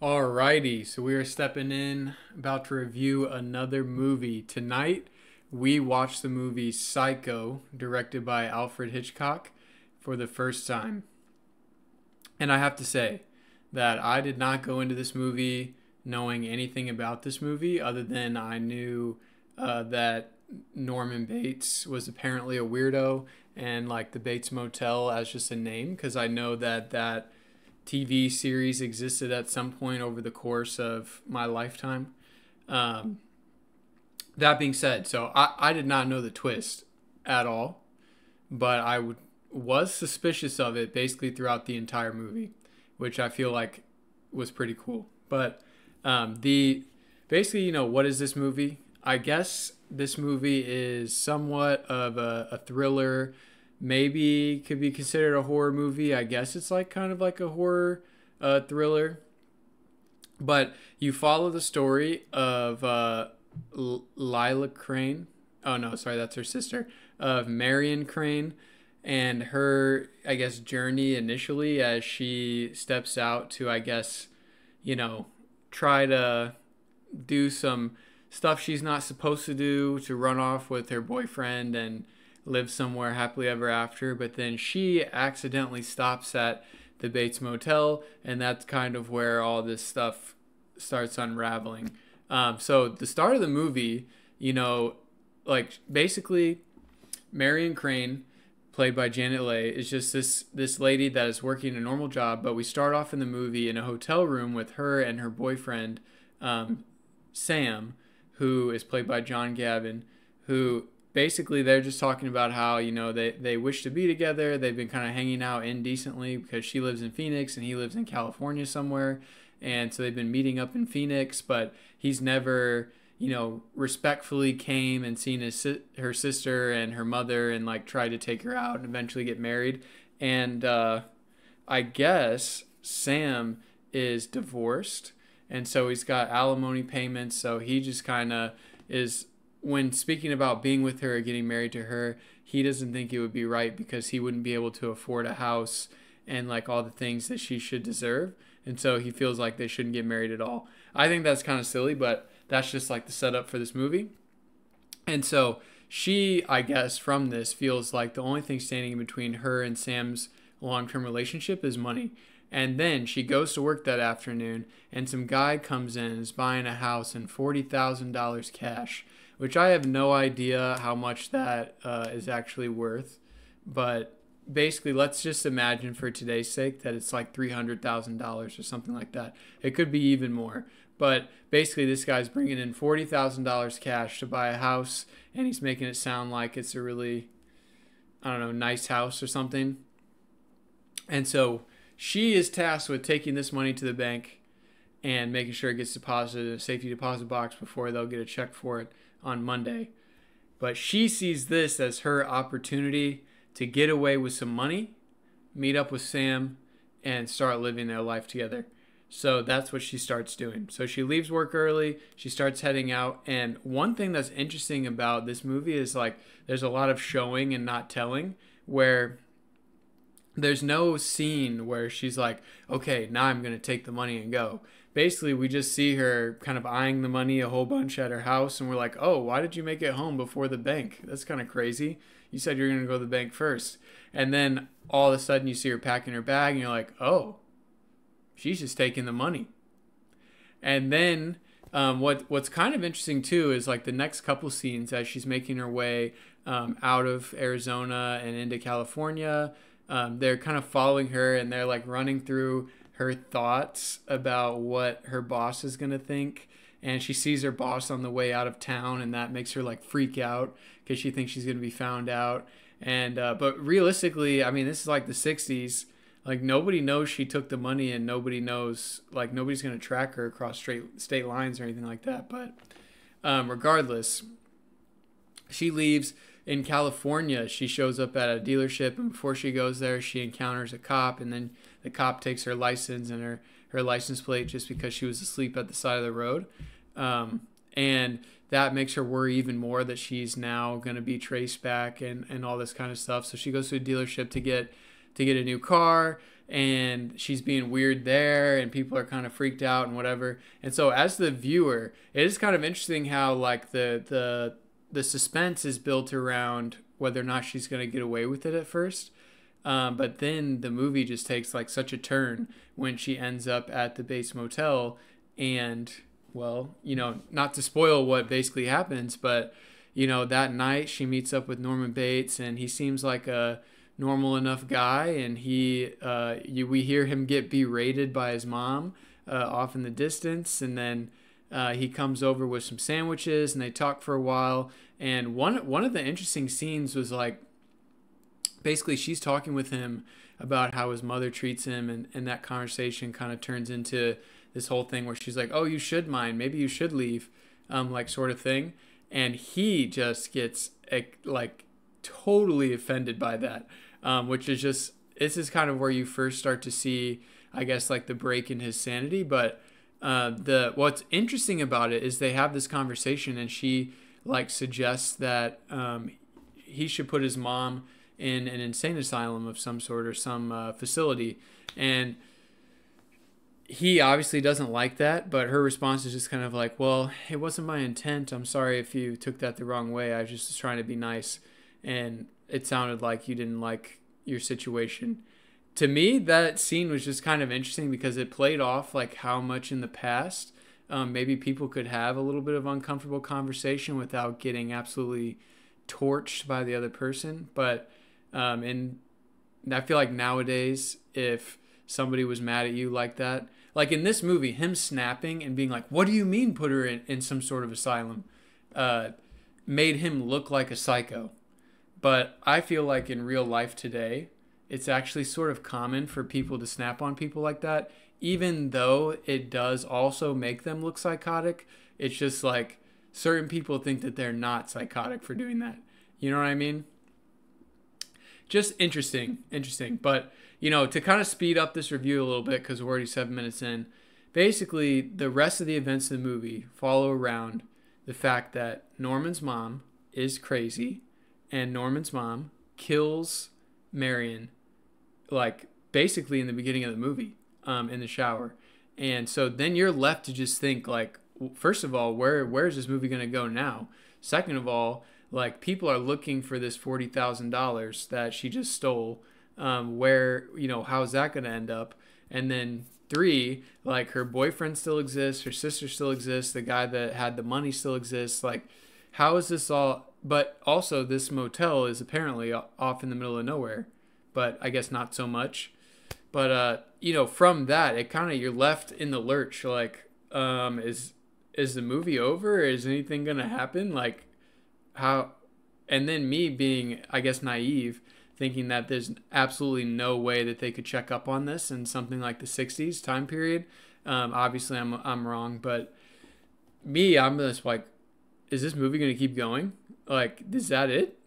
Alrighty, so we are stepping in, about to review another movie. Tonight, we watched the movie Psycho, directed by Alfred Hitchcock, for the first time. And I have to say that I did not go into this movie knowing anything about this movie other than I knew that Norman Bates was apparently a weirdo and like the Bates Motel as just a name because I know that TV series existed at some point over the course of my lifetime. Um, that being said, so I did not know the twist at all, but was suspicious of it basically throughout the entire movie, which I feel like was pretty cool. But the basically, what is this movie? I guess this movie is somewhat of a thriller, maybe could be considered a horror movie. I guess it's like kind of like a horror thriller. But you follow the story of Lila Crane. Oh no, sorry, that's her sister. Of Marion Crane and her, I guess, journey initially as she steps out to, I guess, try to do some stuff she's not supposed to do to run off with her boyfriend and live somewhere happily ever after. But then she accidentally stops at the Bates Motel, and that's kind of where all this stuff starts unraveling. So the start of the movie, like basically Marion Crane, played by Janet Leigh, is just this lady that is working a normal job. But we start off in the movie in a hotel room with her and her boyfriend, Sam, who is played by John Gavin, who basically they're just talking about how, they wish to be together. They've been kind of hanging out indecently because she lives in Phoenix and he lives in California somewhere. And so they've been meeting up in Phoenix, but he's never, respectfully came and seen her sister and her mother and like tried to take her out and eventually get married. And I guess Sam is divorced. And so he's got alimony payments. So he just kind of is, when speaking about being with her or getting married to her, he doesn't think it would be right because he wouldn't be able to afford a house and like all the things that she should deserve. And so he feels like they shouldn't get married at all. I think that's kind of silly, but that's just like the setup for this movie. And so she, I guess, from this feels like the only thing standing in between her and Sam's long-term relationship is money. And then she goes to work that afternoon, and some guy comes in and is buying a house and $40,000 cash, which I have no idea how much that is actually worth. But basically, let's just imagine for today's sake that it's like $300,000 or something like that. It could be even more. But basically, this guy's bringing in $40,000 cash to buy a house, and he's making it sound like it's a really, I don't know, nice house or something. And so she is tasked with taking this money to the bank and making sure it gets deposited in a safety deposit box before they'll get a check for it on Monday. But she sees this as her opportunity to get away with some money, meet up with Sam, and start living their life together. So that's what she starts doing. So she leaves work early, she starts heading out. And one thing that's interesting about this movie is like there's a lot of showing and not telling, where there's no scene where she's like, okay, now I'm going to take the money and go. Basically, we just see her kind of eyeing the money a whole bunch at her house. And we're like, oh, why did you make it home before the bank? That's kind of crazy. You said you're going to go to the bank first. And then all of a sudden you see her packing her bag and you're like, oh, she's just taking the money. And then what's kind of interesting too is like the next couple scenes as she's making her way out of Arizona and into California. They're kind of following her and they're like running through her thoughts about what her boss is going to think. And she sees her boss on the way out of town, and that makes her like freak out because she thinks she's going to be found out. And but realistically, I mean, this is like the 60s. Like nobody knows she took the money, and nobody knows, like nobody's going to track her across state lines or anything like that. But regardless, she leaves. In California, she shows up at a dealership, and before she goes there, she encounters a cop, and then the cop takes her license and her license plate just because she was asleep at the side of the road. And that makes her worry even more that she's now going to be traced back and all this kind of stuff. So she goes to a dealership to get a new car, and she's being weird there, and people are kind of freaked out and whatever. And so as the viewer, it is kind of interesting how like the suspense is built around whether or not she's going to get away with it at first. But then the movie just takes like such a turn when she ends up at the Bates Motel. And, well, not to spoil what basically happens, but, that night she meets up with Norman Bates, and he seems like a normal enough guy. And we hear him get berated by his mom off in the distance. And then he comes over with some sandwiches, and they talk for a while. And one of the interesting scenes was like, basically she's talking with him about how his mother treats him, and that conversation kind of turns into this whole thing where she's like, oh, you should mind, maybe you should leave, like sort of thing. And he just gets like totally offended by that, which is just, this is kind of where you first start to see, I guess, like the break in his sanity. But what's interesting about it is they have this conversation, and she like suggests that he should put his mom in an insane asylum of some sort, or some facility. And he obviously doesn't like that, but her response is just kind of like, well, it wasn't my intent. I'm sorry if you took that the wrong way. I was just trying to be nice, and it sounded like you didn't like your situation. To me, that scene was just kind of interesting because it played off like how much in the past maybe people could have a little bit of uncomfortable conversation without getting absolutely torched by the other person. But and I feel like nowadays, if somebody was mad at you like that, like in this movie, him snapping and being like, what do you mean put her in some sort of asylum, made him look like a psycho. But I feel like in real life today, it's actually sort of common for people to snap on people like that, even though it does also make them look psychotic. It's just like certain people think that they're not psychotic for doing that. You know what I mean? Just interesting. But, to kind of speed up this review a little bit, because we're already 7 minutes in, basically the rest of the events of the movie follow around the fact that Norman's mom is crazy, and Norman's mom kills Marion, like basically in the beginning of the movie, in the shower. And so then you're left to just think like, first of all, where is this movie going to go now? Second of all, like, people are looking for this $40,000 that she just stole. How's that going to end up? And then 3, like, her boyfriend still exists, her sister still exists, the guy that had the money still exists. Like, how is this all? But also, this motel is apparently off in the middle of nowhere, but I guess not so much. But from that, it kind of, you're left in the lurch. Like, is the movie over? Is anything gonna happen? Like, how? And then me being, I guess, naive, thinking that there's absolutely no way that they could check up on this in something like the 60s time period. Obviously, I'm wrong, but I'm just like, is this movie gonna keep going? Like, is that it?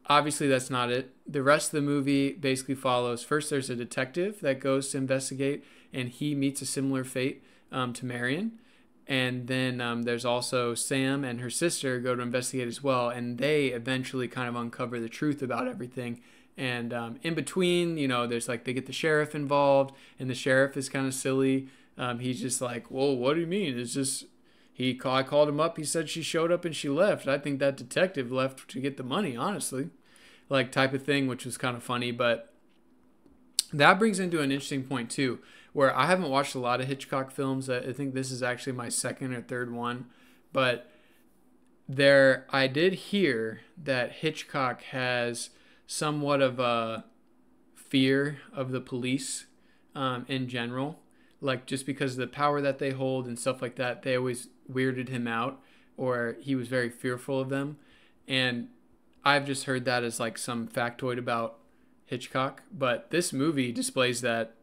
Obviously, that's not it. The rest of the movie basically follows. First, there's a detective that goes to investigate, and he meets a similar fate to Marion. And then there's also Sam and her sister go to investigate as well, and they eventually kind of uncover the truth about everything. And in between, there's like, they get the sheriff involved, and the sheriff is kind of silly. He's just like, well, what do you mean? It's just, I called him up, he said she showed up and she left. I think that detective left to get the money, honestly. Like, type of thing, which was kind of funny. But that brings into an interesting point too, where I haven't watched a lot of Hitchcock films. I think this is actually my second or third one. But I did hear that Hitchcock has somewhat of a fear of the police in general. Like, just because of the power that they hold and stuff like that, they always weirded him out, or he was very fearful of them. And I've just heard that as like some factoid about Hitchcock. But this movie displays that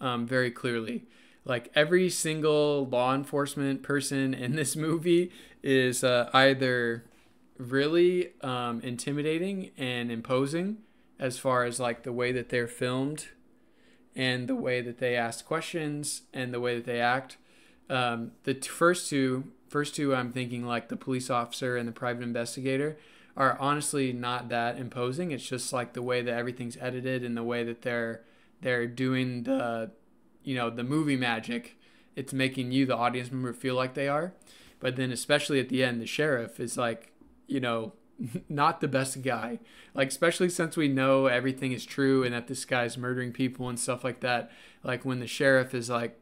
very clearly. Like, every single law enforcement person in this movie is either really intimidating and imposing, as far as like the way that they're filmed and the way that they ask questions and the way that they act. The first two, I'm thinking like the police officer and the private investigator, are honestly not that imposing. It's just like the way that everything's edited and the way that they're they're doing the movie magic. It's making you, the audience member, feel like they are. But then, especially at the end, the sheriff is like, not the best guy. Like, especially since we know everything is true and that this guy's murdering people and stuff like that. Like, when the sheriff is like,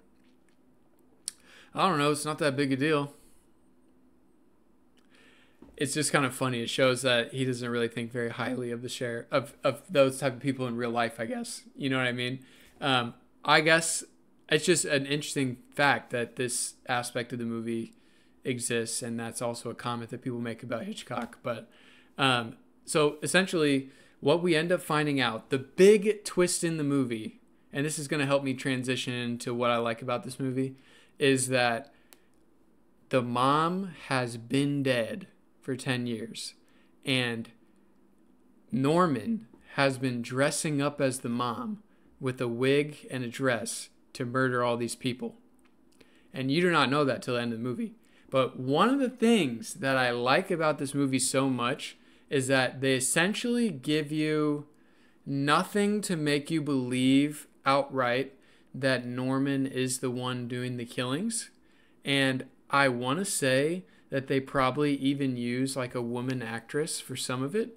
I don't know, it's not that big a deal. It's just kind of funny. It shows that he doesn't really think very highly of the sheriff, of those type of people in real life, I guess. You know what I mean? I guess it's just an interesting fact that this aspect of the movie exists, and that's also a comment that people make about Hitchcock. But so essentially, what we end up finding out, the big twist in the movie, and this is going to help me transition into what I like about this movie, is that the mom has been dead for 10 years, and Norman has been dressing up as the mom with a wig and a dress to murder all these people. And you do not know that till the end of the movie. But one of the things that I like about this movie so much is that they essentially give you nothing to make you believe outright that Norman is the one doing the killings. And I want to say that they probably even use like a woman actress for some of it.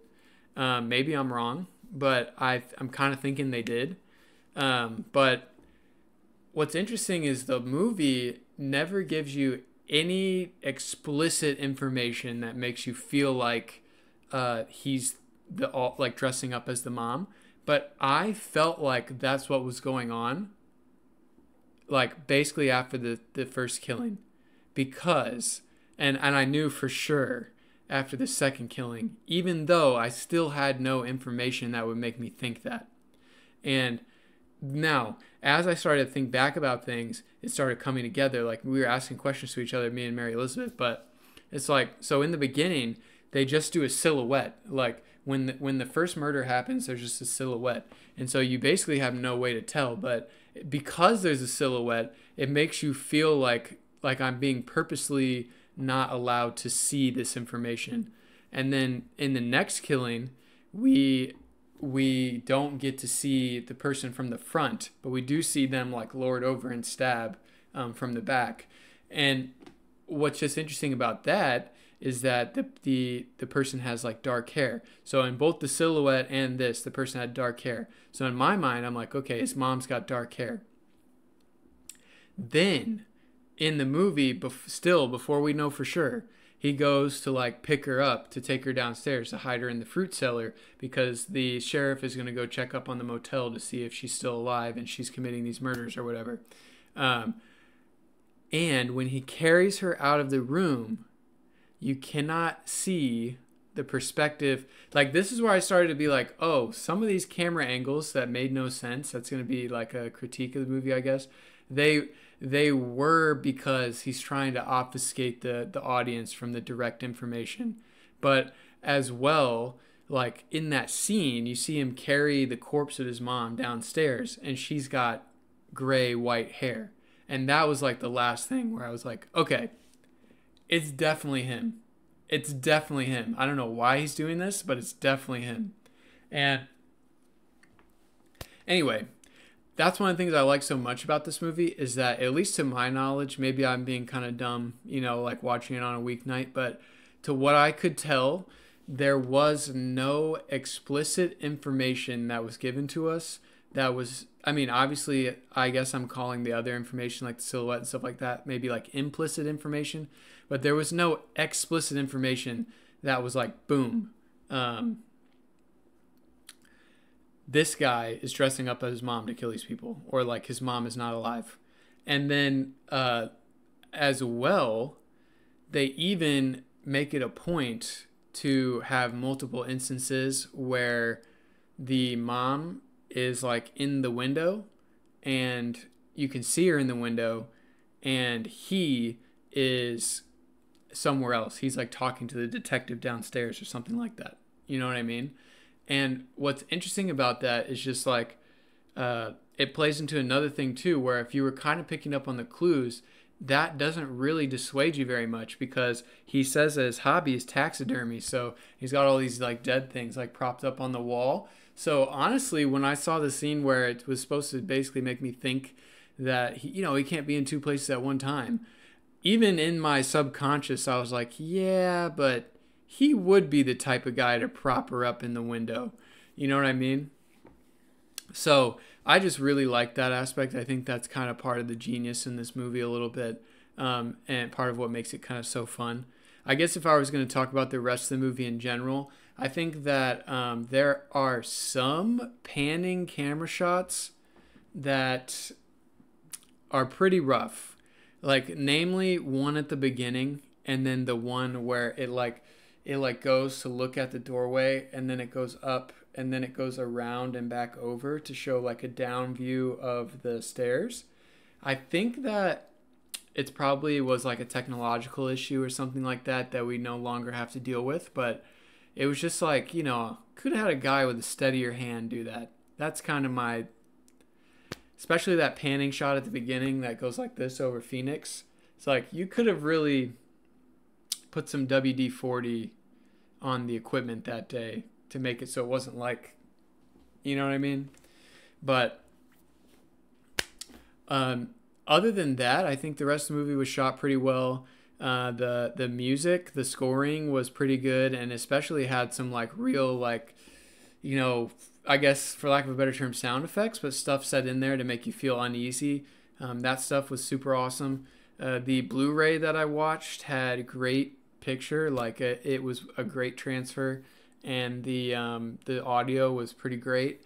Maybe I'm wrong, but I'm kind of thinking they did. But what's interesting is the movie never gives you any explicit information that makes you feel like he's like dressing up as the mom. But I felt like that's what was going on, like basically after the first killing, because and I knew for sure after the second killing, even though I still had no information that would make me think that. And now, as I started to think back about things, it started coming together. Like, we were asking questions to each other, me and Mary Elizabeth. But it's like, so in the beginning, they just do a silhouette. Like, when the first murder happens, there's just a silhouette. And so you basically have no way to tell. But because there's a silhouette, it makes you feel like I'm being purposely not allowed to see this information. And then in the next killing, we don't get to see the person from the front, but we do see them like lord over and stab from the back. And what's just interesting about that is that the person has like dark hair. So in both the silhouette and this, the person had dark hair. So in my mind, I'm like, okay, his mom's got dark hair. Then in the movie, still before we know for sure, he goes to like pick her up to take her downstairs to hide her in the fruit cellar because the sheriff is going to go check up on the motel to see if she's still alive and she's committing these murders or whatever. And when he carries her out of the room, you cannot see the perspective. Like, this is where I started to be like, oh, some of these camera angles that made no sense, that's going to be like a critique of the movie, I guess. They were because he's trying to obfuscate the audience from the direct information. But as well, like in that scene, you see him carry the corpse of his mom downstairs and she's got gray white hair. And that was like the last thing where I was like, okay, it's definitely him. It's definitely him. I don't know why he's doing this, but it's definitely him. And anyway, that's one of the things I like so much about this movie is that, at least to my knowledge, maybe I'm being kind of dumb, like watching it on a weeknight, but to what I could tell, there was no explicit information that was given to us that was, I mean, obviously, I guess I'm calling the other information, like the silhouette and stuff like that, maybe like implicit information, but there was no explicit information that was like, boom, this guy is dressing up as his mom to kill these people, or like his mom is not alive. And then as well, they even make it a point to have multiple instances where the mom is like in the window and you can see her in the window and he is somewhere else. He's like talking to the detective downstairs or something like that. You know what I mean? And what's interesting about that is just like it plays into another thing too, where if you were kind of picking up on the clues, that doesn't really dissuade you very much because he says that his hobby is taxidermy. So he's got all these like dead things like propped up on the wall. So honestly, when I saw the scene where it was supposed to basically make me think that he can't be in two places at one time, even in my subconscious, I was like, yeah, but he would be the type of guy to prop her up in the window. You know what I mean? So I just really like that aspect. I think that's kind of part of the genius in this movie a little bit, and part of what makes it kind of so fun. I guess if I was going to talk about the rest of the movie in general, I think that there are some panning camera shots that are pretty rough. Like namely one at the beginning and then the one where it goes to look at the doorway and then it goes up and then it goes around and back over to show like a down view of the stairs. I think that it's probably was like a technological issue or something like that that we no longer have to deal with, but it was just like, could have had a guy with a steadier hand do that. That's kind of my, especially that panning shot at the beginning that goes like this over Phoenix. It's like you could have really put some WD-40 on the equipment that day to make it so it wasn't like, you know what I mean? But other than that, I think the rest of the movie was shot pretty well. The music, the scoring was pretty good, and especially had some like real like, I guess for lack of a better term, sound effects, but stuff set in there to make you feel uneasy. That stuff was super awesome. The Blu-ray that I watched had great picture, like it was a great transfer, and the audio was pretty great.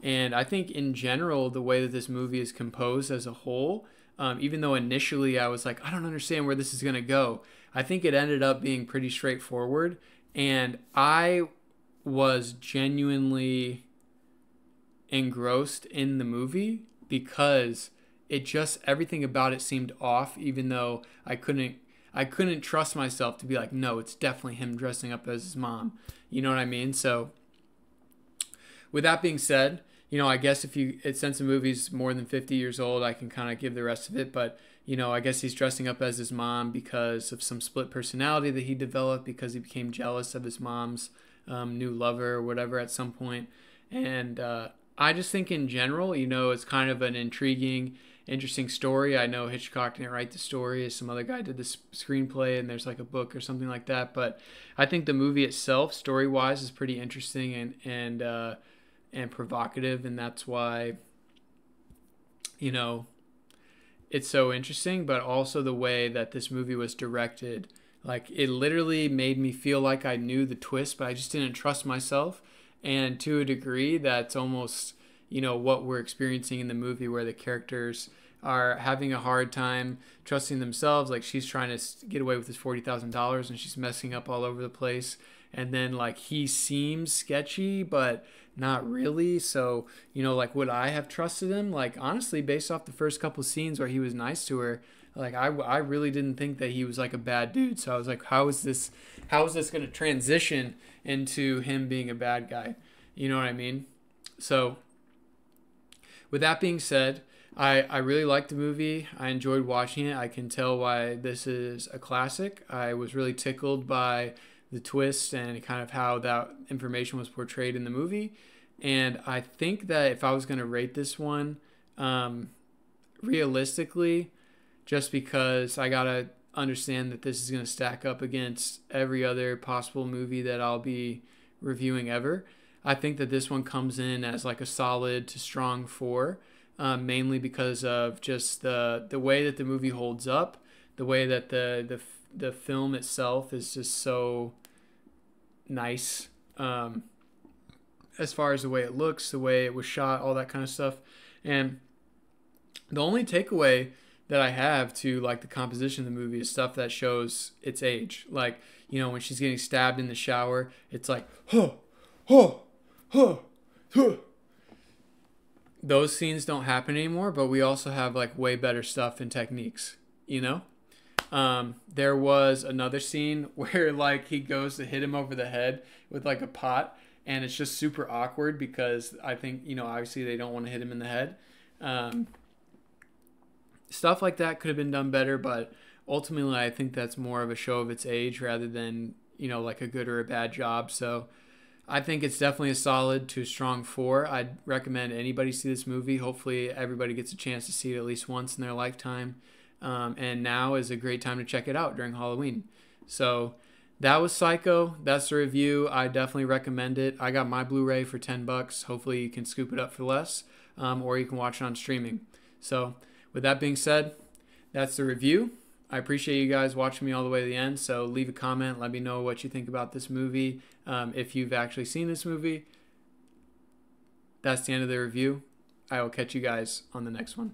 And I think in general, the way that this movie is composed as a whole, even though initially I was like, I don't understand where this is going to go, I think it ended up being pretty straightforward. And I was genuinely engrossed in the movie because it just, everything about it seemed off, even though I couldn't trust myself to be like, no, it's definitely him dressing up as his mom. You know what I mean? So with that being said, I guess since the movie's more than 50 years old, I can kind of give the rest of it. But, I guess he's dressing up as his mom because of some split personality that he developed because he became jealous of his mom's new lover or whatever at some point. And I just think in general, it's kind of an intriguing, interesting story. I know Hitchcock didn't write the story. Some other guy did the screenplay, and there's like a book or something like that. But I think the movie itself, story-wise, is pretty interesting and provocative, and that's why it's so interesting. But also the way that this movie was directed, like it literally made me feel like I knew the twist, but I just didn't trust myself. And to a degree, that's almost what we're experiencing in the movie, where the characters are having a hard time trusting themselves. Like she's trying to get away with this $40,000 and she's messing up all over the place. And then like he seems sketchy, but not really. So, like would I have trusted him? Like honestly, based off the first couple scenes where he was nice to her, like I really didn't think that he was like a bad dude. So I was like, how is this going to transition into him being a bad guy? You know what I mean? So with that being said, I really liked the movie. I enjoyed watching it. I can tell why this is a classic. I was really tickled by the twist and kind of how that information was portrayed in the movie. And I think that if I was going to rate this one, realistically, just because I got to understand that this is going to stack up against every other possible movie that I'll be reviewing ever, I think that this one comes in as like a solid to strong 4, mainly because of just the way that the movie holds up, the way that the film itself is just so nice, as far as the way it looks, the way it was shot, all that kind of stuff. And the only takeaway that I have to like the composition of the movie is stuff that shows its age. Like, when she's getting stabbed in the shower, it's like, huh, huh, huh, huh. Those scenes don't happen anymore, but we also have like way better stuff and techniques, There was another scene where like he goes to hit him over the head with like a pot, and it's just super awkward because I think, obviously they don't want to hit him in the head. Stuff like that could have been done better, but ultimately I think that's more of a show of its age rather than, like a good or a bad job. So I think it's definitely a solid to strong 4. I'd recommend anybody see this movie. Hopefully, everybody gets a chance to see it at least once in their lifetime. And now is a great time to check it out during Halloween. So that was Psycho. That's the review. I definitely recommend it. I got my Blu-ray for $10. Hopefully, you can scoop it up for less, or you can watch it on streaming. So with that being said, that's the review. I appreciate you guys watching me all the way to the end. So leave a comment. Let me know what you think about this movie. If you've actually seen this movie. That's the end of the review. I will catch you guys on the next one.